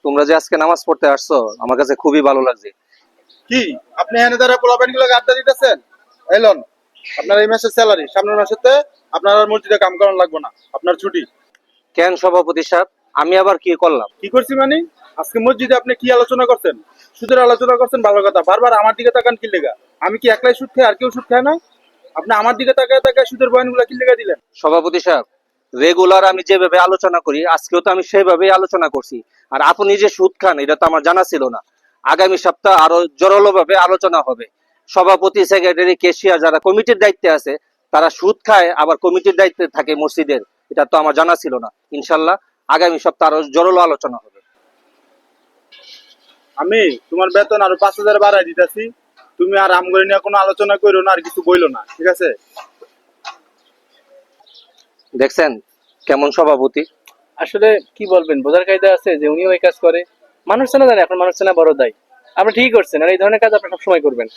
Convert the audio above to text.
তোমরা যে আজকে নামাজ পড়তে আসছো আমার কাছে খুবই ভালো লাগছে। কি আপনি এনে দ্বারা পোলাপাইন গুলো আড্ডা দিতেছেন? এলন, আপনার এই মাসের স্যালারি, সামনের মাসেতে আপনার আর মসজিদে কাম করানো লাগবে না, আপনার ছুটি। কেন সভাপতি সাহেব, আমি আবার কি করলাম? কি করছি মানে? আজকে মসজিদে আপনি কি আলোচনা করছেন? সুদের আলোচনা করছেন, ভালো কথা। বারবার আমার দিকে তাকান কি লেগা? আমি কি একলাই সুদ খাই, আর কেউ সুদ খায় না? আপনি আমার দিকে তাকায় তাকায় সুদের বয়ানগুলো কি লেগা দিলেন? সভাপতি সাহেব, রেগুলার আমি যেভাবে আলোচনা করি আজকেও তো আমি সেভাবেই আলোচনা করছি। আর আপনি যে সুদ খান এটা তো আমার জানা ছিল না। আগামী সপ্তাহ আরো জোরালো ভাবে আলোচনা হবে। সভাপতি, সেক্রেটারি, কেশিয়ার যারা কমিটির দায়িত্বে আছে তারা সুদ খায় আবার কমিটির দায়িত্বে থাকে মসজিদের, এটা তো আমার জানা ছিল না। ইনশাল্লাহ আগামী সপ্তাহ আরো জোরালো আলোচনা হবে। আমি তোমার বেতন আরো 5,000 বাড়াই দিতেছি। তুমি আর আমগরি নিয়ে কোনো আলোচনা করো না, আর কিছু বইলো না, ঠিক আছে? দেখছেন কেমন সভাপতি? আসলে কি বলবেন, বোঝার কায়দা আছে যে উনিও এই কাজ করে। মানুষ চেনা জানে, এখন মানুষ চেনা বড় দায়। আপনি ঠিকই করছেন, আর এই ধরনের কাজ আপনি সবসময় করবেন।